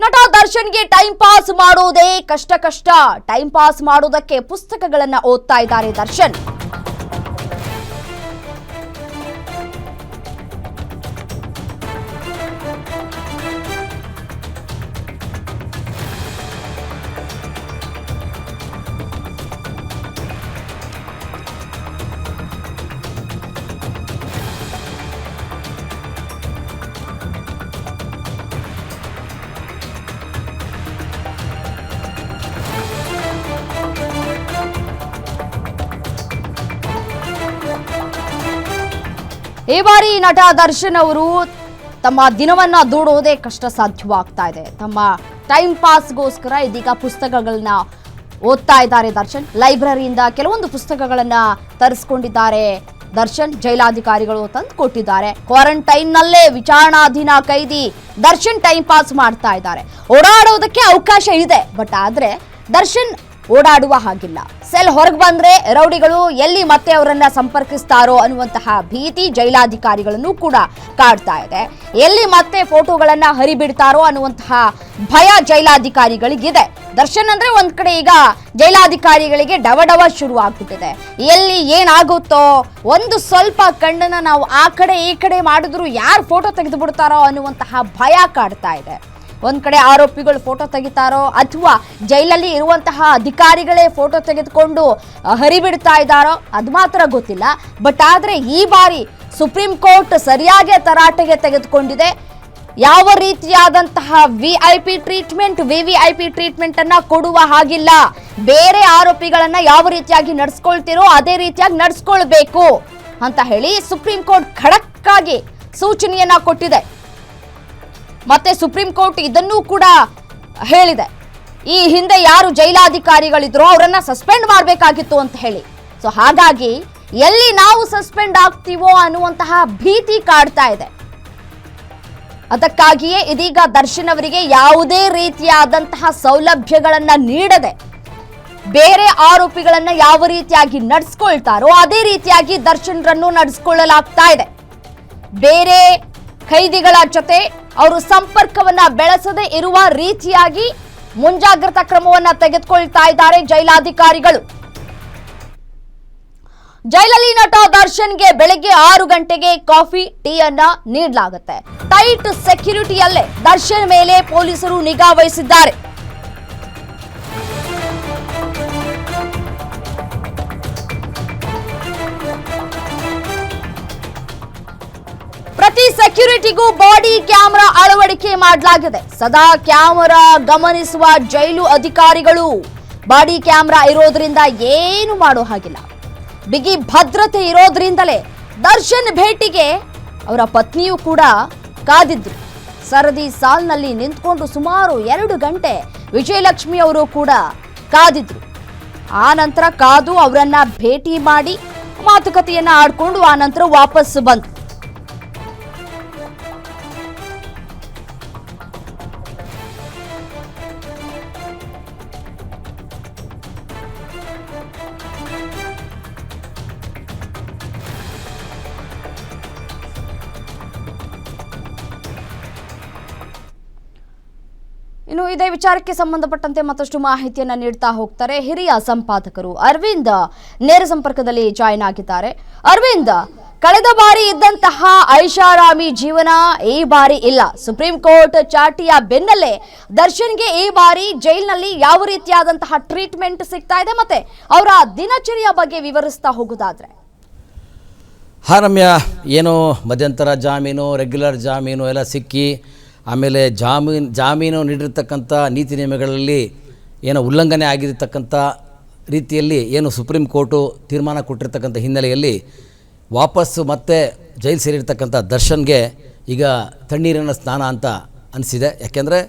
ನಟ ದರ್ಶನ್ಗೆ time pass ಮಾಡೋದೇ ಕಷ್ಟ. ಟೈಮ್ ಪಾಸ್ ಮಾಡೋದಕ್ಕೆ ಪುಸ್ತಕಗಳನ್ನ ಓದ್ತಾ ಇದ್ದಾರೆ ದರ್ಶನ್. ಈ ಬಾರಿ ನಟ ದರ್ಶನ್ ಅವರು ತಮ್ಮ ದಿನವನ್ನ ದೂಡೋದೇ ಕಷ್ಟ ಸಾಧ್ಯವಾಗ್ತಾ ಇದೆ. ತಮ್ಮ ಟೈಮ್ ಪಾಸ್ಗೋಸ್ಕರ ಇದೀಗ ಪುಸ್ತಕಗಳನ್ನ ಓದ್ತಾ ಇದ್ದಾರೆ ದರ್ಶನ್. ಲೈಬ್ರರಿಯಿಂದ ಕೆಲವೊಂದು ಪುಸ್ತಕಗಳನ್ನ ತರಿಸ್ಕೊಂಡಿದ್ದಾರೆ ದರ್ಶನ್. ಜೈಲಾಧಿಕಾರಿಗಳು ತಂದು ಕೊಟ್ಟಿದ್ದಾರೆ. ಕ್ವಾರಂಟೈನ್ ನಲ್ಲೇ ವಿಚಾರಣಾಧೀನ ಕೈದಿ ದರ್ಶನ್ ಟೈಮ್ ಪಾಸ್ ಮಾಡ್ತಾ ಇದ್ದಾರೆ. ಓಡಾಡೋದಕ್ಕೆ ಅವಕಾಶ ಇದೆ, ಬಟ್ ಆದ್ರೆ ದರ್ಶನ್ ಓಡಾಡುವ ಹಾಗಿಲ್ಲ. ಸೆಲ್ ಹೊರಗೆ ಬಂದ್ರೆ ರೌಡಿಗಳು ಎಲ್ಲಿ ಮತ್ತೆ ಅವರನ್ನ ಸಂಪರ್ಕಿಸ್ತಾರೋ ಅನ್ನುವಂತಹ ಭೀತಿ ಜೈಲಾಧಿಕಾರಿಗಳನ್ನು ಕೂಡ ಕಾಡ್ತಾ ಇದೆ. ಎಲ್ಲಿ ಮತ್ತೆ ಫೋಟೋಗಳನ್ನ ಹರಿಬಿಡ್ತಾರೋ ಅನ್ನುವಂತಹ ಭಯ ಜೈಲಾಧಿಕಾರಿಗಳಿಗಿದೆ. ದರ್ಶನ್ ಅಂದ್ರೆ ಒಂದ್ ಕಡೆ ಈಗ ಜೈಲಾಧಿಕಾರಿಗಳಿಗೆ ಡವಡವ ಶುರು ಆಗ್ಬಿಟ್ಟಿದೆ. ಎಲ್ಲಿ ಏನಾಗುತ್ತೋ, ಒಂದು ಸ್ವಲ್ಪ ಕಣ್ಣನ್ನ ನಾವು ಆ ಕಡೆ ಈ ಕಡೆ ಮಾಡಿದ್ರು ಯಾರು ಫೋಟೋ ತೆಗೆದು ಬಿಡ್ತಾರೋ ಅನ್ನುವಂತಹ ಭಯ ಕಾಡ್ತಾ ಇದೆ. ಒಂದ್ ಕಡೆ ಆರೋಪಿಗಳು ಫೋಟೋ ತೆಗಿತಾರೋ ಅಥವಾ ಜೈಲಲ್ಲಿ ಇರುವಂತಹ ಅಧಿಕಾರಿಗಳೇ ಫೋಟೋ ತೆಗೆದುಕೊಂಡು ಹರಿಬಿಡ್ತಾ ಇದ್ದಾರೋ ಅದು ಮಾತ್ರ ಗೊತ್ತಿಲ್ಲ. ಬಟ್ ಆದ್ರೆ ಈ ಬಾರಿ ಸುಪ್ರೀಂ ಕೋರ್ಟ್ ಸರಿಯಾಗಿ ತರಾಟೆಗೆ ತೆಗೆದುಕೊಂಡಿದೆ. ಯಾವ ರೀತಿಯಾದಂತಹ ವಿವಿಐಪಿ ಟ್ರೀಟ್ಮೆಂಟ್ ಅನ್ನ ಕೊಡುವ ಹಾಗಿಲ್ಲ. ಬೇರೆ ಆರೋಪಿಗಳನ್ನ ಯಾವ ರೀತಿಯಾಗಿ ನಡ್ಸ್ಕೊಳ್ತಿರೋ ಅದೇ ರೀತಿಯಾಗಿ ನಡ್ಸ್ಕೊಳ್ಬೇಕು ಅಂತ ಹೇಳಿ ಸುಪ್ರೀಂ ಕೋರ್ಟ್ ಖಡಕ್ ಆಗಿ ಸೂಚನೆಯನ್ನ ಕೊಟ್ಟಿದೆ. ಮತ್ತೆ ಸುಪ್ರೀಂ ಕೋರ್ಟ್ ಇದನ್ನೂ ಕೂಡ ಹೇಳಿದೆ, ಈ ಹಿಂದೆ ಯಾರು ಜೈಲಾಧಿಕಾರಿಗಳಿದ್ರು ಅವರನ್ನ ಸಸ್ಪೆಂಡ್ ಮಾಡಬೇಕಾಗಿತ್ತು ಅಂತ ಹೇಳಿ. ಸೊ ಹಾಗಾಗಿ ಎಲ್ಲಿ ನಾವು ಸಸ್ಪೆಂಡ್ ಆಗ್ತೀವೋ ಅನ್ನುವಂತಹ ಭೀತಿ ಕಾಡ್ತಾ ಇದೆ. ಅದಕ್ಕಾಗಿಯೇ ಇದೀಗ ದರ್ಶನ್ ಅವರಿಗೆ ಯಾವುದೇ ರೀತಿಯಾದಂತಹ ಸೌಲಭ್ಯಗಳನ್ನ ನೀಡದೆ ಬೇರೆ ಆರೋಪಿಗಳನ್ನ ಯಾವ ರೀತಿಯಾಗಿ ನಡೆಸ್ಕೊಳ್ತಾರೋ ಅದೇ ರೀತಿಯಾಗಿ ದರ್ಶನ್ರನ್ನು ನಡೆಸ್ಕೊಳ್ಳಲಾಗ್ತಾ ಇದೆ. ಬೇರೆ ಖೈದಿಗಳ ಜೊತೆ ಅವರು ಸಂಪರ್ಕವನ್ನ ಬೆಳೆಸದೇ ಇರುವ ರೀತಿಯಾಗಿ ಮುಂಜಾಗ್ರತಾ ಕ್ರಮವನ್ನ ತೆಗೆದುಕೊಳ್ತಾ ಇದ್ದಾರೆ ಜೈಲಾಧಿಕಾರಿಗಳು. ಜೈಲಲ್ಲಿ ನಟ ದರ್ಶನ್ಗೆ ಬೆಳಗ್ಗೆ 6 ಗಂಟೆಗೆ ಕಾಫಿ ಟೀ ಅನ್ನ ನೀಡಲಾಗುತ್ತೆ. ಟೈಟ್ ಸೆಕ್ಯೂರಿಟಿಯಲ್ಲೇ ದರ್ಶನ್ ಮೇಲೆ ಪೊಲೀಸರು ನಿಗಾ ವಹಿಸಿದ್ದಾರೆ. ಪ್ರತಿ ಸೆಕ್ಯೂರಿಟಿಗೂ ಬಾಡಿ ಕ್ಯಾಮೆರಾ ಅಳವಡಿಕೆ ಮಾಡಲಾಗಿದೆ. ಸದಾ ಕ್ಯಾಮೆರಾ ಗಮನಿಸುವ ಜೈಲು ಅಧಿಕಾರಿಗಳು. ಬಾಡಿ ಕ್ಯಾಮೆರಾ ಇರೋದ್ರಿಂದ ಏನು ಮಾಡೋ ಹಾಗಿಲ್ಲ. ಬಿಗಿ ಭದ್ರತೆ ಇರೋದ್ರಿಂದಲೇ ದರ್ಶನ್ ಭೇಟಿಗೆ ಅವರ ಪತ್ನಿಯೂ ಕೂಡ ಕಾದಿದ್ರು. ಸರದಿ ಸಾಲ್ನಲ್ಲಿ ನಿಂತ್ಕೊಂಡು ಸುಮಾರು 2 ಗಂಟೆ ವಿಜಯಲಕ್ಷ್ಮಿ ಅವರು ಕೂಡ ಕಾದಿದ್ರು. ಆ ನಂತರ ಕಾದು ಅವರನ್ನ ಭೇಟಿ ಮಾಡಿ ಮಾತುಕತೆಯನ್ನ ಆಡ್ಕೊಂಡು ಆ ನಂತರ ವಾಪಸ್ ಬಂದ್ರು. ಇನ್ನು ಇದೇ ವಿಚಾರಕ್ಕೆ ಸಂಬಂಧಪಟ್ಟಂತೆ ಮತ್ತಷ್ಟು ಮಾಹಿತಿಯನ್ನ ನೀಡ್ತಾ ಹೋಗ್ತಾರೆ ಹಿರಿಯ ಸಂಪಾದಕರು ಅರವಿಂದ್ ನೇರ ಸಂಪರ್ಕದಲ್ಲಿ ಜಾಯಿನ್ ಆಗಿದ್ದಾರೆ. ಅರವಿಂದ್, ಕಳೆದ ಬಾರಿ ಇದ್ದಂತಹ ಐಷಾರಾಮಿ ಜೀವನ ಈ ಬಾರಿ ಇಲ್ಲ. ಸುಪ್ರೀಂ ಕೋರ್ಟ್ ಚಾಟಿಯ ಬೆನ್ನಲ್ಲೇ ದರ್ಶನ್ಗೆ ಈ ಬಾರಿ ಜೈಲಿನಲ್ಲಿ ಯಾವ ರೀತಿಯಾದಂತಹ ಟ್ರೀಟ್ಮೆಂಟ್ ಸಿಗ್ತಾ ಇದೆ, ಮತ್ತೆ ಅವರ ದಿನಚರಿಯ ಬಗ್ಗೆ ವಿವರಿಸ್ತಾ ಹೋಗುದಾದ್ರೆ? ರಮ್ಯಾ, ಏನು ಮಧ್ಯಂತರ ಜಾಮೀನು, ರೆಗ್ಯುಲರ್ ಜಾಮೀನು ಎಲ್ಲ ಸಿಕ್ಕಿ ಆಮೇಲೆ ಜಾಮೀನು ನೀಡಿರ್ತಕ್ಕಂಥ ನೀತಿ ನಿಯಮಗಳಲ್ಲಿ ಏನೋ ಉಲ್ಲಂಘನೆ ಆಗಿರತಕ್ಕಂಥ ರೀತಿಯಲ್ಲಿ ಏನು ಸುಪ್ರೀಂ ಕೋರ್ಟು ತೀರ್ಮಾನ ಕೊಟ್ಟಿರ್ತಕ್ಕಂಥ ಹಿನ್ನೆಲೆಯಲ್ಲಿ ವಾಪಸ್ಸು ಮತ್ತೆ ಜೈಲು ಸೇರಿರ್ತಕ್ಕಂಥ ದರ್ಶನ್ಗೆ ಈಗ ತಣ್ಣೀರಿನ ಸ್ನಾನ ಅಂತ ಅನಿಸಿದೆ. ಯಾಕೆಂದರೆ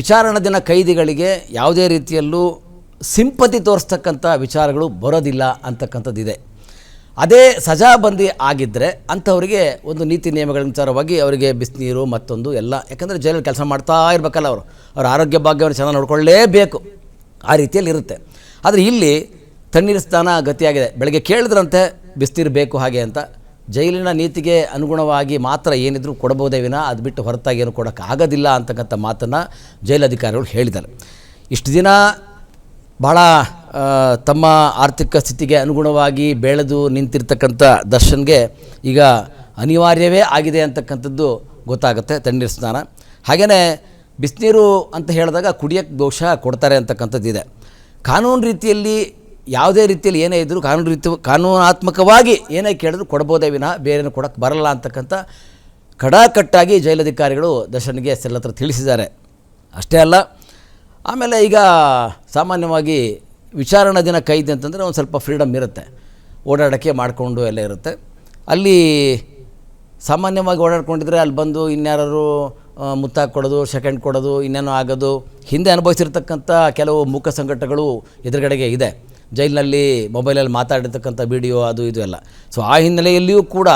ವಿಚಾರಣಾ ದಿನ ಕೈದಿಗಳಿಗೆ ಯಾವುದೇ ರೀತಿಯಲ್ಲೂ ಸಿಂಪತಿ ತೋರಿಸ್ತಕ್ಕಂಥ ವಿಚಾರಗಳು ಬರೋದಿಲ್ಲ ಅಂತಕ್ಕಂಥದ್ದಿದೆ. ಅದೇ ಸಜಾಬಂದಿ ಆಗಿದ್ದರೆ ಅಂಥವರಿಗೆ ಒಂದು ನೀತಿ ನಿಯಮಗಳ ವಿಚಾರವಾಗಿ ಅವರಿಗೆ ಬಿಸಿನೀರು ಮತ್ತೊಂದು ಎಲ್ಲ, ಯಾಕಂದರೆ ಜೈಲಲ್ಲಿ ಕೆಲಸ ಮಾಡ್ತಾ ಇರಬೇಕಲ್ಲ, ಅವ್ರ ಆರೋಗ್ಯ ಭಾಗ್ಯವನ್ನು ಚೆನ್ನಾಗಿ ನೋಡ್ಕೊಳ್ಳೇಬೇಕು, ಆ ರೀತಿಯಲ್ಲಿ ಇರುತ್ತೆ. ಆದರೆ ಇಲ್ಲಿ ತಣ್ಣೀರು ಸ್ನಾನ ಗತಿಯಾಗಿದೆ. ಬೆಳಗ್ಗೆ ಕೇಳಿದ್ರಂತೆ ಬಿಸಿನೀರು ಬೇಕು ಹಾಗೆ ಅಂತ, ಜೈಲಿನ ನೀತಿಗೆ ಅನುಗುಣವಾಗಿ ಮಾತ್ರ ಏನಿದ್ರು ಕೊಡಬಹುದೇ ವಿನ ಅದು ಬಿಟ್ಟು ಹೊರತಾಗಿ ಏನು ಕೊಡೋಕ್ಕಾಗೋದಿಲ್ಲ ಅಂತಕ್ಕಂಥ ಮಾತನ್ನು ಜೈಲಧಿಕಾರಿಗಳು ಹೇಳಿದ್ದಾರೆ. ಇಷ್ಟು ದಿನ ಭಾಳ ತಮ್ಮ ಆರ್ಥಿಕ ಸ್ಥಿತಿಗೆ ಅನುಗುಣವಾಗಿ ಬೆಳೆದು ನಿಂತಿರ್ತಕ್ಕಂಥ ದರ್ಶನ್ಗೆ ಈಗ ಅನಿವಾರ್ಯವೇ ಆಗಿದೆ ಅಂತಕ್ಕಂಥದ್ದು ಗೊತ್ತಾಗುತ್ತೆ. ತಣ್ಣೀರು ಸ್ನಾನ ಹಾಗೆಯೇ ಬಿಸಿನೀರು ಅಂತ ಹೇಳಿದಾಗ ಕುಡಿಯೋಕ್ಕೆ ಬಹುಶಃ ಕೊಡ್ತಾರೆ ಅಂತಕ್ಕಂಥದ್ದಿದೆ. ಕಾನೂನು ರೀತಿಯಲ್ಲಿ ಯಾವುದೇ ರೀತಿಯಲ್ಲಿ ಏನೇ ಇದ್ದರೂ ಕಾನೂನಾತ್ಮಕವಾಗಿ ಏನೇ ಕೇಳಿದ್ರು ಕೊಡ್ಬೋದೇ ವಿನ ಬೇರೇನು ಕೊಡೋಕ್ಕೆ ಬರಲ್ಲ ಅಂತಕ್ಕಂಥ ಕಡಾಕಟ್ಟಾಗಿ ಜೈಲಧಿಕಾರಿಗಳು ದರ್ಶನ್ಗೆ ಸೆಲ್ ಹತ್ರ ತಿಳಿಸಿದ್ದಾರೆ. ಅಷ್ಟೇ ಅಲ್ಲ, ಆಮೇಲೆ ಈಗ ಸಾಮಾನ್ಯವಾಗಿ ವಿಚಾರಣಾ ದಿನ ಕೈದಿ ಅಂತಂದರೆ ಒಂದು ಸ್ವಲ್ಪ ಫ್ರೀಡಮ್ ಇರುತ್ತೆ, ಓಡಾಡೋಕ್ಕೆ ಮಾಡಿಕೊಂಡು ಎಲ್ಲ ಇರುತ್ತೆ. ಅಲ್ಲಿ ಸಾಮಾನ್ಯವಾಗಿ ಓಡಾಡ್ಕೊಂಡಿದ್ರೆ ಅಲ್ಲಿ ಬಂದು ಇನ್ಯಾರು ಮುತ್ತಾಗಿ ಕೊಡೋದು, ಸೆಕೆಂಡ್ ಕೊಡೋದು, ಇನ್ನೇನೋ ಆಗೋದು ಹಿಂದೆ ಅನುಭವಿಸಿರ್ತಕ್ಕಂಥ ಕೆಲವು ಮೂಕ ಸಂಘಟನೆಗಳು ಎದುರುಗಡೆಗೆ ಇದೆ. ಜೈಲಿನಲ್ಲಿ ಮೊಬೈಲಲ್ಲಿ ಮಾತಾಡಿರ್ತಕ್ಕಂಥ ವಿಡಿಯೋ ಅದು ಇದು ಎಲ್ಲ. ಸೊ ಆ ಹಿನ್ನೆಲೆಯಲ್ಲಿಯೂ ಕೂಡ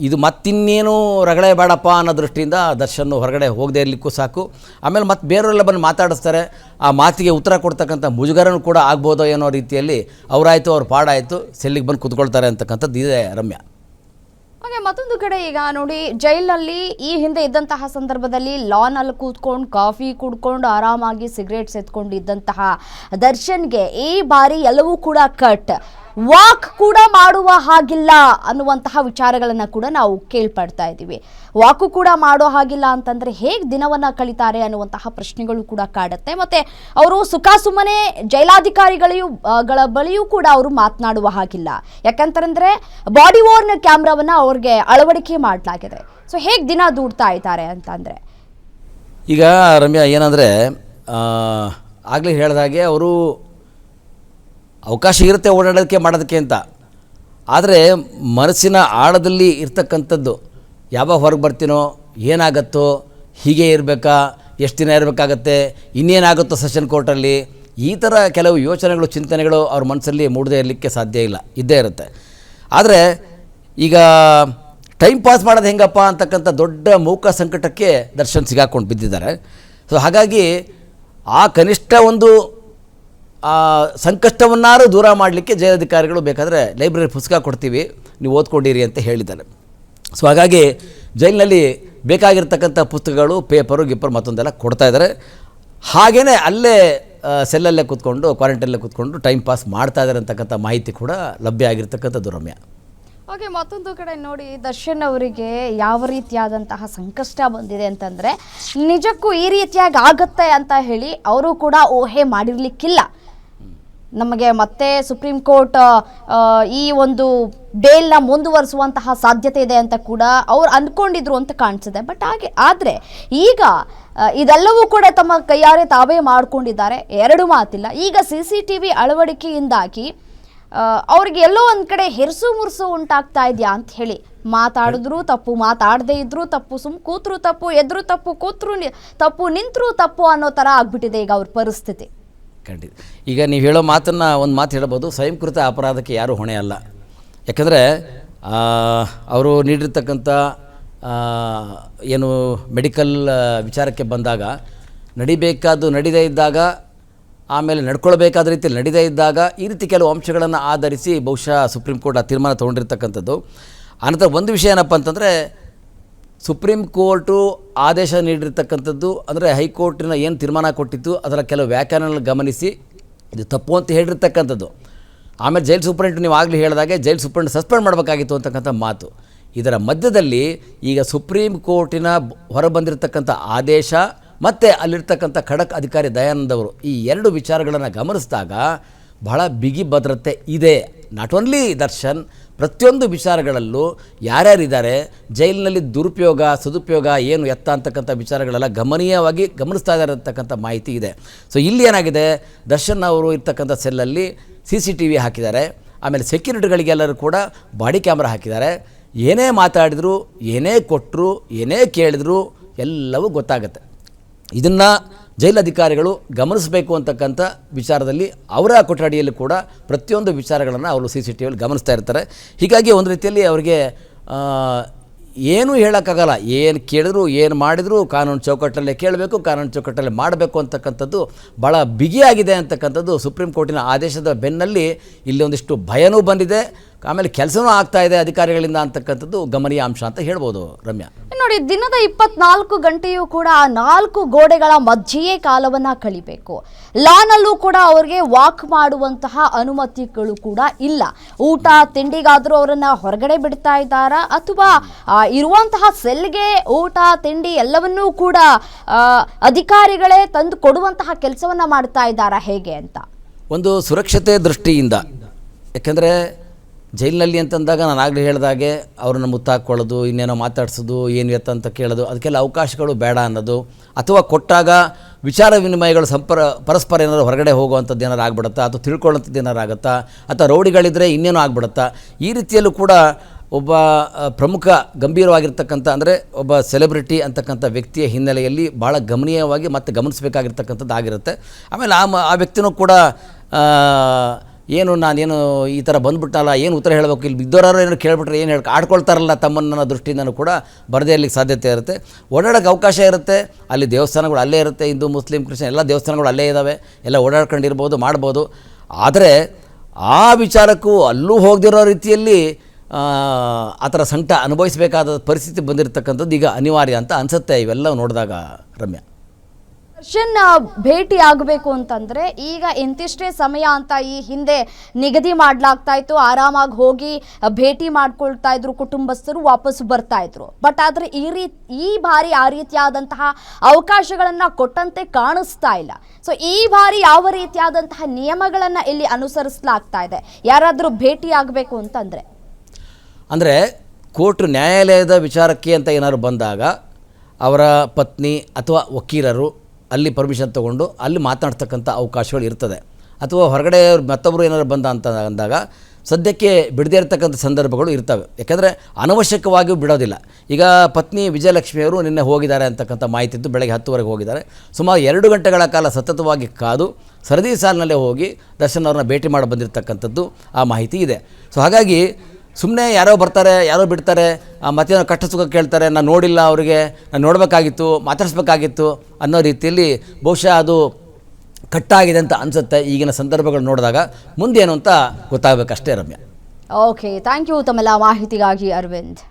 ಇದು ಮತ್ತಿನ್ನೇನು ರಗಳೆ ಬೇಡಪ್ಪ ಅನ್ನೋ ದೃಷ್ಟಿಯಿಂದ ದರ್ಶನ್ ಹೊರಗಡೆ ಹೋಗದೇ ಇರಲಿಕ್ಕೂ ಸಾಕು. ಆಮೇಲೆ ಮತ್ತೆ ಬೇರೆಯವರೆಲ್ಲ ಬಂದು ಮಾತಾಡಿಸ್ತಾರೆ, ಆ ಮಾತಿಗೆ ಉತ್ತರ ಕೊಡ್ತಕ್ಕಂಥ ಮುಜುಗರನೂ ಕೂಡ ಆಗ್ಬೋದೋ ಏನೋ ರೀತಿಯಲ್ಲಿ ಅವರಾಯಿತು ಅವ್ರ ಪಾಡಾಯಿತು ಸೆಲ್ಲಿಗೆ ಬಂದು ಕೂತ್ಕೊಳ್ತಾರೆ ಅಂತಕ್ಕಂಥದ್ದು ಇದೆ ರಮ್ಯಾ. ಹಾಗೆ ಮತ್ತೊಂದು ಕಡೆ ಈಗ ನೋಡಿ, ಜೈಲಲ್ಲಿ ಈ ಹಿಂದೆ ಇದ್ದಂತಹ ಸಂದರ್ಭದಲ್ಲಿ ಲಾನಲ್ಲಿ ಕೂತ್ಕೊಂಡು ಕಾಫಿ ಕುಡ್ಕೊಂಡು ಆರಾಮಾಗಿ ಸಿಗರೇಟ್ ಎತ್ಕೊಂಡಿದ್ದಂತಹ ದರ್ಶನ್ಗೆ ಈ ಬಾರಿ ಎಲ್ಲವೂ ಕೂಡ ಕಟ್, ವಾಕ್ ಕೂಡ ಮಾಡುವ ಹಾಗಿಲ್ಲ ಅನ್ನುವಂತಹ ವಿಚಾರಗಳನ್ನು ಕೂಡ ನಾವು ಕೇಳ್ಪಡ್ತಾ ಇದ್ದೀವಿ. ವಾಕು ಕೂಡ ಮಾಡೋ ಹಾಗಿಲ್ಲ ಅಂತಂದರೆ ಹೇಗೆ ದಿನವನ್ನು ಕಳೀತಾರೆ ಅನ್ನುವಂತಹ ಪ್ರಶ್ನೆಗಳು ಕೂಡ ಕಾಡುತ್ತೆ. ಮತ್ತು ಅವರು ಸುಮ್ಮನೆ ಜೈಲಾಧಿಕಾರಿಗಳ ಬಳಿಯೂ ಕೂಡ ಅವರು ಮಾತನಾಡುವ ಹಾಗಿಲ್ಲ. ಯಾಕಂತಂದರೆ ಬಾಡಿ ಓರ್ನ್ ಕ್ಯಾಮ್ರಾವನ್ನು ಅವ್ರಿಗೆ ಅಳವಡಿಕೆ ಮಾಡಲಾಗಿದೆ. ಸೊ ಹೇಗೆ ದಿನ ದೂಡ್ತಾ ಇದ್ದಾರೆ ಅಂತಂದರೆ ಈಗ ರಮ್ಯಾ ಏನಂದರೆ ಆಗಲೇ ಹೇಳಿದಾಗೆ ಅವರು ಅವಕಾಶ ಇರುತ್ತೆ ಓಡಾಡೋದಕ್ಕೆ ಮಾಡೋದಕ್ಕೆ ಅಂತ, ಆದರೆ ಮನಸ್ಸಿನ ಆಳದಲ್ಲಿ ಇರ್ತಕ್ಕಂಥದ್ದು ಯಾವಾಗ ಹೊರಗೆ ಬರ್ತೀನೋ, ಏನಾಗತ್ತೋ, ಹೀಗೆ ಇರಬೇಕಾ, ಎಷ್ಟು ದಿನ ಇರಬೇಕಾಗತ್ತೆ, ಇನ್ನೇನಾಗುತ್ತೋ ಸೆಷನ್ ಕೋರ್ಟಲ್ಲಿ, ಈ ಥರ ಕೆಲವು ಯೋಚನೆಗಳು ಚಿಂತನೆಗಳು ಅವ್ರ ಮನಸ್ಸಲ್ಲಿ ಮೂಡದೇ ಇರಲಿಕ್ಕೆ ಸಾಧ್ಯ ಇಲ್ಲ, ಇದ್ದೇ ಇರುತ್ತೆ. ಆದರೆ ಈಗ ಟೈಮ್ ಪಾಸ್ ಮಾಡೋದು ಹೆಂಗಪ್ಪ ಅಂತಕ್ಕಂಥ ದೊಡ್ಡ ಮೂಕ ಸಂಕಟಕ್ಕೆ ದರ್ಶನ್ ಸಿಗಾಕೊಂಡು ಬಿದ್ದಿದ್ದಾರೆ. ಸೊ ಹಾಗಾಗಿ ಆ ಕನಿಷ್ಠ ಒಂದು ಸಂಕಷ್ಟವನ್ನಾರು ದೂರ ಮಾಡಲಿಕ್ಕೆ ಜೈಲಧಿಕಾರಿಗಳು ಬೇಕಾದರೆ ಲೈಬ್ರರಿ ಪುಸ್ತಕ ಕೊಡ್ತೀವಿ, ನೀವು ಓದ್ಕೊಂಡಿರಿ ಅಂತ ಹೇಳಿದ್ದಾರೆ. ಸೊ ಹಾಗಾಗಿ ಜೈಲಿನಲ್ಲಿ ಬೇಕಾಗಿರ್ತಕ್ಕಂಥ ಪುಸ್ತಕಗಳು, ಪೇಪರು, ಗಿಪ್ಪರು ಮತ್ತೊಂದೆಲ್ಲ ಕೊಡ್ತಾಯಿದ್ದಾರೆ. ಹಾಗೆಯೇ ಅಲ್ಲೇ ಸೆಲ್ಲಲ್ಲೇ ಕೂತ್ಕೊಂಡು, ಕ್ವಾರಂಟೈನಲ್ಲೇ ಕೂತ್ಕೊಂಡು ಟೈಮ್ ಪಾಸ್ ಮಾಡ್ತಾ ಇದ್ದಾರೆ ಅಂತಕ್ಕಂಥ ಮಾಹಿತಿ ಕೂಡ ಲಭ್ಯ ಆಗಿರ್ತಕ್ಕಂಥದ್ದು ರಮ್ಯಾ. ಓಕೆ, ಮತ್ತೊಂದು ಕಡೆ ನೋಡಿ, ದರ್ಶನ್ ಅವರಿಗೆ ಯಾವ ರೀತಿಯಾದಂತಹ ಸಂಕಷ್ಟ ಬಂದಿದೆ ಅಂತಂದರೆ ನಿಜಕ್ಕೂ ಈ ರೀತಿಯಾಗಿ ಆಗುತ್ತೆ ಅಂತ ಹೇಳಿ ಅವರು ಕೂಡ ಊಹೆ ಮಾಡಿರಲಿಕ್ಕಿಲ್ಲ. ನಮಗೆ ಮತ್ತೆ ಸುಪ್ರೀಂ ಕೋರ್ಟ್ ಈ ಒಂದು ಬೇಲ್ನ ಮುಂದುವರಿಸುವಂತಹ ಸಾಧ್ಯತೆ ಇದೆ ಅಂತ ಕೂಡ ಅವ್ರು ಅಂದ್ಕೊಂಡಿದ್ರು ಅಂತ ಕಾಣಿಸಿದೆ. ಬಟ್ ಆದರೆ ಈಗ ಇದೆಲ್ಲವೂ ಕೂಡ ತಮ್ಮ ಕೈಯಾರೆ ತಾವೇ ಮಾಡ್ಕೊಂಡಿದ್ದಾರೆ, ಎರಡು ಮಾತಿಲ್ಲ. ಈಗ CCTV ಅಳವಡಿಕೆಯಿಂದಾಗಿ ಅವ್ರಿಗೆ ಎಲ್ಲೋ ಒಂದು ಕಡೆ ಹೆರ್ಸು ಮುರ್ಸು ಉಂಟಾಗ್ತಾ ಇದೆಯಾ ಅಂತ ಹೇಳಿ, ಮಾತಾಡಿದ್ರು ತಪ್ಪು, ಮಾತಾಡದೇ ಇದ್ರು ತಪ್ಪು, ಕೂತ್ರು ತಪ್ಪು, ಎದ್ರು ತಪ್ಪು, ಕೂತ್ರು ತಪ್ಪು, ನಿಂತರೂ ತಪ್ಪು ಅನ್ನೋ ಥರ ಆಗ್ಬಿಟ್ಟಿದೆ ಈಗ ಅವ್ರ ಪರಿಸ್ಥಿತಿ. ಖಂಡಿತ. ಈಗ ನೀವು ಹೇಳೋ ಮಾತನ್ನು ಒಂದು ಮಾತು ಹೇಳ್ಬೋದು, ಸ್ವಯಂಕೃತ ಅಪರಾಧಕ್ಕೆ ಯಾರೂ ಹೊಣೆ ಅಲ್ಲ. ಯಾಕಂದರೆ ಅವರು ನೀಡಿರ್ತಕ್ಕಂಥ ಏನು ಮೆಡಿಕಲ್ ವಿಚಾರಕ್ಕೆ ಬಂದಾಗ ನಡಿಬೇಕಾದ್ದು ನಡೀದೇ ಇದ್ದಾಗ, ಆಮೇಲೆ ನಡ್ಕೊಳ್ಬೇಕಾದ ರೀತಿಯಲ್ಲಿ ನಡೀದೇ ಇದ್ದಾಗ ಈ ರೀತಿ ಕೆಲವು ಅಂಶಗಳನ್ನು ಆಧರಿಸಿ ಬಹುಶಃ ಸುಪ್ರೀಂ ಕೋರ್ಟ್ ಆ ತೀರ್ಮಾನ ತೊಗೊಂಡಿರ್ತಕ್ಕಂಥದ್ದು. ಆನಂತರ ಒಂದು ವಿಷಯ ಏನಪ್ಪ ಅಂತಂದರೆ, ಸುಪ್ರೀಂ ಕೋರ್ಟು ಆದೇಶ ನೀಡಿರ್ತಕ್ಕಂಥದ್ದು ಅಂದರೆ ಹೈಕೋರ್ಟಿನ ಏನು ತೀರ್ಮಾನ ಕೊಟ್ಟಿತ್ತು ಅದರ ಕೆಲವು ವ್ಯಾಖ್ಯಾನಗಳನ್ನು ಗಮನಿಸಿ ಇದು ತಪ್ಪು ಅಂತ ಹೇಳಿರ್ತಕ್ಕಂಥದ್ದು. ಆಮೇಲೆ ಜೈಲ್ ಸೂಪರಿಂಟ್ ನೀವು ಆಗಲೇ ಹೇಳಿದಾಗೆ ಜೈಲ್ ಸೂಪರಿಂಟ್ ಸಸ್ಪೆಂಡ್ ಮಾಡಬೇಕಾಗಿತ್ತು ಅಂತಕ್ಕಂಥ ಮಾತು. ಇದರ ಮಧ್ಯದಲ್ಲಿ ಈಗ ಸುಪ್ರೀಂ ಕೋರ್ಟಿನ ಹೊರಬಂದಿರತಕ್ಕಂಥ ಆದೇಶ ಮತ್ತು ಅಲ್ಲಿರ್ತಕ್ಕಂಥ ಖಡಕ್ ಅಧಿಕಾರಿ ದಯಾನಂದ್ ಅವರು ಈ ಎರಡು ವಿಚಾರಗಳನ್ನು ಗಮನಿಸಿದಾಗ ಬಹಳ ಬಿಗಿ ಭದ್ರತೆ ಇದೆ. ನಾಟ್ ಓನ್ಲಿ ದರ್ಶನ್, ಪ್ರತಿಯೊಂದು ವಿಚಾರಗಳಲ್ಲೂ ಯಾರ್ಯಾರಿದ್ದಾರೆ, ಜೈಲಿನಲ್ಲಿ ದುರುಪಯೋಗ ಸದುಪಯೋಗ ಏನು ಎತ್ತ ಅಂತಕ್ಕಂಥ ವಿಚಾರಗಳೆಲ್ಲ ಗಮನೀಯವಾಗಿ ಗಮನಿಸ್ತಾ ಇದ್ದಾರೆ ಅಂತಕ್ಕಂಥ ಮಾಹಿತಿ ಇದೆ. ಸೊ ಇಲ್ಲಿ ಏನಾಗಿದೆ, ದರ್ಶನ್ ಅವರು ಇರ್ತಕ್ಕಂಥ ಸೆಲ್ಲಲ್ಲಿ CCTV ಹಾಕಿದ್ದಾರೆ. ಆಮೇಲೆ ಸೆಕ್ಯೂರಿಟಿಗಳಿಗೆಲ್ಲರೂ ಕೂಡ ಬಾಡಿ ಕ್ಯಾಮ್ರಾ ಹಾಕಿದ್ದಾರೆ. ಏನೇ ಮಾತಾಡಿದ್ರು, ಏನೇ ಕೊಟ್ಟರು, ಏನೇ ಕೇಳಿದ್ರು ಎಲ್ಲವೂ ಗೊತ್ತಾಗುತ್ತೆ. ಇದನ್ನು ಜೈಲಧಿಕಾರಿಗಳು ಗಮನಿಸಬೇಕು ಅಂತಕ್ಕಂಥ ವಿಚಾರದಲ್ಲಿ ಅವರ ಕೊಠಡಿಯಲ್ಲಿ ಕೂಡ ಪ್ರತಿಯೊಂದು ವಿಚಾರಗಳನ್ನು ಅವರು CCTVಯಲ್ಲಿ ಗಮನಿಸ್ತಾ ಇರ್ತಾರೆ. ಹೀಗಾಗಿ ಒಂದು ರೀತಿಯಲ್ಲಿ ಅವರಿಗೆ ಏನೂ ಹೇಳೋಕ್ಕಾಗಲ್ಲ, ಏನು ಕೇಳಿದ್ರು ಏನು ಮಾಡಿದ್ರು ಕಾನೂನು ಚೌಕಟ್ಟಲ್ಲೇ ಕೇಳಬೇಕು, ಕಾನೂನು ಚೌಕಟ್ಟಲ್ಲೇ ಮಾಡಬೇಕು ಅಂತಕ್ಕಂಥದ್ದು ಭಾಳ ಬಿಗಿಯಾಗಿದೆ ಅಂತಕ್ಕಂಥದ್ದು ಸುಪ್ರೀಂ ಕೋರ್ಟಿನ ಆದೇಶದ ಬೆನ್ನಲ್ಲಿ ಇಲ್ಲಿ ಒಂದಿಷ್ಟು ಭಯನೂ ಬಂದಿದೆ. ಆಮೇಲೆ ಕೆಲಸನೂ ಆಗ್ತಾ ಇದೆ ಅಧಿಕಾರಿಗಳಿಂದ ಅಂತಕ್ಕಂಥದ್ದು ಗಮನೀಯ ಅಂಶ ಅಂತ ಹೇಳ್ಬೋದು ರಮ್ಯಾ. ನೋಡಿ, ದಿನದ 24 ಗಂಟೆಯೂ ಕೂಡ 4 ಗೋಡೆಗಳ ಮಧ್ಯೆಯೇ ಕಾಲವನ್ನ ಕಳಿಬೇಕು. ಲಾನಲ್ಲೂ ಕೂಡ ಅವ್ರಿಗೆ ವಾಕ್ ಮಾಡುವಂತಹ ಅನುಮತಿಗಳು ಕೂಡ ಇಲ್ಲ. ಊಟ ತಿಂಡಿಗಾದ್ರೂ ಅವರನ್ನ ಹೊರಗಡೆ ಬಿಡ್ತಾ ಇದ್ದಾರಾ, ಅಥವಾ ಇರುವಂತಹ ಸೆಲ್ಗೆ ಊಟ ತಿಂಡಿ ಎಲ್ಲವನ್ನೂ ಕೂಡ ಅಧಿಕಾರಿಗಳೇ ತಂದು ಕೊಡುವಂತಹ ಕೆಲಸವನ್ನ ಮಾಡ್ತಾ ಇದ್ದಾರಾ ಹೇಗೆ ಅಂತ? ಒಂದು ಸುರಕ್ಷತೆ ದೃಷ್ಟಿಯಿಂದ, ಯಾಕೆಂದರೆ ಜೈಲಿನಲ್ಲಿ ಅಂತಂದಾಗ ನಾನು ಆಗಲೇ ಹೇಳಿದಾಗೆ ಅವ್ರನ್ನ ಮುತ್ತಾಕೊಳ್ಳೋದು, ಇನ್ನೇನೋ ಮಾತಾಡ್ಸೋದು, ಏನು ಅಂತ ಕೇಳೋದು, ಅದಕ್ಕೆಲ್ಲ ಅವಕಾಶಗಳು ಬೇಡ ಅನ್ನೋದು, ಅಥವಾ ಕೊಟ್ಟಾಗ ವಿಚಾರ ವಿನಿಮಯಗಳು ಪರಸ್ಪರ ಏನಾದ್ರು ಹೊರಗಡೆ ಹೋಗುವಂಥದ್ದು ಏನಾರು ಆಗ್ಬಿಡುತ್ತಾ, ಅಥವಾ ತಿಳ್ಕೊಳ್ಳೋಂಥದ್ದು ಏನಾರು ಆಗುತ್ತಾ, ಅಥವಾ ರೌಡಿಗಳಿದ್ದರೆ ಇನ್ನೇನೋ ಆಗ್ಬಿಡುತ್ತಾ, ಈ ರೀತಿಯಲ್ಲೂ ಕೂಡ ಒಬ್ಬ ಪ್ರಮುಖ ಗಂಭೀರವಾಗಿರ್ತಕ್ಕಂಥ, ಅಂದರೆ ಒಬ್ಬ ಸೆಲೆಬ್ರಿಟಿ ಅಂತಕ್ಕಂಥ ವ್ಯಕ್ತಿಯ ಹಿನ್ನೆಲೆಯಲ್ಲಿ ಭಾಳ ಗಮನೀಯವಾಗಿ ಮತ್ತು ಗಮನಿಸಬೇಕಾಗಿರ್ತಕ್ಕಂಥದ್ದು ಆಗಿರುತ್ತೆ. ಆಮೇಲೆ ಆ ವ್ಯಕ್ತಿನೂ ಕೂಡ ನಾನೇನು ಈ ಥರ ಬಂದುಬಿಟ್ಟಲ್ಲ, ಏನು ಉತ್ತರ ಹೇಳಬೇಕು, ಇಲ್ಲಿ ಬಿದ್ದೋರಾರು ಏನೋ ಕೇಳಿಬಿಟ್ರೆ ಏನು ಆಡ್ಕೊಳ್ತಾರಲ್ಲ ತಮ್ಮನ್ನ ದೃಷ್ಟಿಯಿಂದನೂ ಕೂಡ ಬರದೇ ಇರಲಿಕ್ಕೆ ಸಾಧ್ಯತೆ ಇರುತ್ತೆ. ಓಡಾಡೋಕ್ಕೆ ಅವಕಾಶ ಇರುತ್ತೆ, ಅಲ್ಲಿ ದೇವಸ್ಥಾನಗಳು ಅಲ್ಲೇ ಇರುತ್ತೆ, ಹಿಂದೂ ಮುಸ್ಲಿಂ ಕ್ರಿಶ್ಚಿಯನ್ ಎಲ್ಲ ದೇವಸ್ಥಾನಗಳು ಅಲ್ಲೇ ಇದ್ದಾವೆ, ಎಲ್ಲ ಓಡಾಡ್ಕೊಂಡಿರ್ಬೋದು, ಮಾಡ್ಬೋದು. ಆದರೆ ಆ ವಿಚಾರಕ್ಕೂ ಅಲ್ಲೂ ಹೋಗದಿರೋ ರೀತಿಯಲ್ಲಿ ಆ ಥರ ಸಂಕಟ ಅನುಭವಿಸಬೇಕಾದ ಪರಿಸ್ಥಿತಿ ಬಂದಿರತಕ್ಕಂಥದ್ದು ಈಗ ಅನಿವಾರ್ಯ ಅಂತ ಅನಿಸುತ್ತೆ ಇವೆಲ್ಲ ನೋಡಿದಾಗ ರಮ್ಯಾ. ದರ್ಶನ್ ಭೇಟಿ ಆಗಬೇಕು ಅಂತಂದ್ರೆ ಈಗ ಇಂತಿಷ್ಟೇ ಸಮಯ ಅಂತ ಈ ಹಿಂದೆ ನಿಗದಿ ಮಾಡಲಾಗ್ತಾ ಇತ್ತು. ಆರಾಮಾಗಿ ಹೋಗಿ ಭೇಟಿ ಮಾಡ್ಕೊಳ್ತಾ ಇದ್ರು, ಕುಟುಂಬಸ್ಥರು ವಾಪಸ್ ಬರ್ತಾ ಇದ್ರು. ಬಟ್ ಆದ್ರೆ ಈ ಬಾರಿ ಆ ರೀತಿಯಾದಂತಹ ಅವಕಾಶಗಳನ್ನ ಕೊಟ್ಟಂತೆ ಕಾಣಿಸ್ತಾ ಇಲ್ಲ. ಸೊ ಈ ಬಾರಿ ಯಾವ ರೀತಿಯಾದಂತಹ ನಿಯಮಗಳನ್ನ ಇಲ್ಲಿ ಅನುಸರಿಸಲಾಗ್ತಾ ಇದೆ ಯಾರಾದರೂ ಭೇಟಿ ಆಗಬೇಕು ಅಂತಂದ್ರೆ? ಅಂದರೆ ಕೋರ್ಟ್ ನ್ಯಾಯಾಲಯದ ವಿಚಾರಕ್ಕೆ ಅಂತ ಏನಾದ್ರು ಬಂದಾಗ ಅವರ ಪತ್ನಿ ಅಥವಾ ವಕೀಲರು ಅಲ್ಲಿ ಪರ್ಮಿಷನ್ ತೊಗೊಂಡು ಅಲ್ಲಿ ಮಾತನಾಡ್ತಕ್ಕಂಥ ಅವಕಾಶಗಳು ಇರ್ತದೆ. ಅಥವಾ ಹೊರಗಡೆ ಮತ್ತೊಬ್ಬರು ಏನಾದ್ರು ಬಂದ ಅಂತ ಅಂದಾಗ ಸದ್ಯಕ್ಕೆ ಬಿಡದೇ ಇರತಕ್ಕಂಥ ಸಂದರ್ಭಗಳು ಇರ್ತವೆ. ಯಾಕೆಂದರೆ ಅನವಶ್ಯಕವಾಗಿಯೂ ಬಿಡೋದಿಲ್ಲ. ಈಗ ಪತ್ನಿ ವಿಜಯಲಕ್ಷ್ಮಿಯವರು ನಿನ್ನೆ ಹೋಗಿದ್ದಾರೆ ಅಂತಕ್ಕಂಥ ಮಾಹಿತಿ ಇದ್ದು, ಬೆಳಗ್ಗೆ 10 ಹೋಗಿದ್ದಾರೆ. ಸುಮಾರು 2 ಗಂಟೆಗಳ ಕಾಲ ಸತತವಾಗಿ ಕಾದು ಸರದಿ ಸಾಲಿನಲ್ಲೇ ಹೋಗಿ ದರ್ಶನ್ ಅವ್ರನ್ನ ಭೇಟಿ ಮಾಡಿ ಬಂದಿರತಕ್ಕಂಥದ್ದು ಆ ಮಾಹಿತಿ ಇದೆ. ಸೊ ಹಾಗಾಗಿ ಸುಮ್ಮನೆ ಯಾರೋ ಬರ್ತಾರೆ, ಯಾರೋ ಬಿಡ್ತಾರೆ, ಮತ್ತೇನೋ ಕಷ್ಟ ಸುಖ ಕೇಳ್ತಾರೆ, ನಾನು ನೋಡಿಲ್ಲ, ಅವರಿಗೆ ನಾನು ನೋಡಬೇಕಾಗಿತ್ತು, ಮಾತಾಡಿಸ್ಬೇಕಾಗಿತ್ತು ಅನ್ನೋ ರೀತಿಯಲ್ಲಿ ಬಹುಶಃ ಅದು ಕಟ್ಟಾಗಿದೆ ಅಂತ ಅನಿಸುತ್ತೆ ಈಗಿನ ಸಂದರ್ಭಗಳು ನೋಡಿದಾಗ. ಮುಂದೇನು ಅಂತ ಗೊತ್ತಾಗಬೇಕಷ್ಟೇ ರಮ್ಯಾ. ಓಕೆ, ಥ್ಯಾಂಕ್ ಯು ತಮ್ಮೆಲ್ಲ ಮಾಹಿತಿಗಾಗಿ ಅರವಿಂದ್.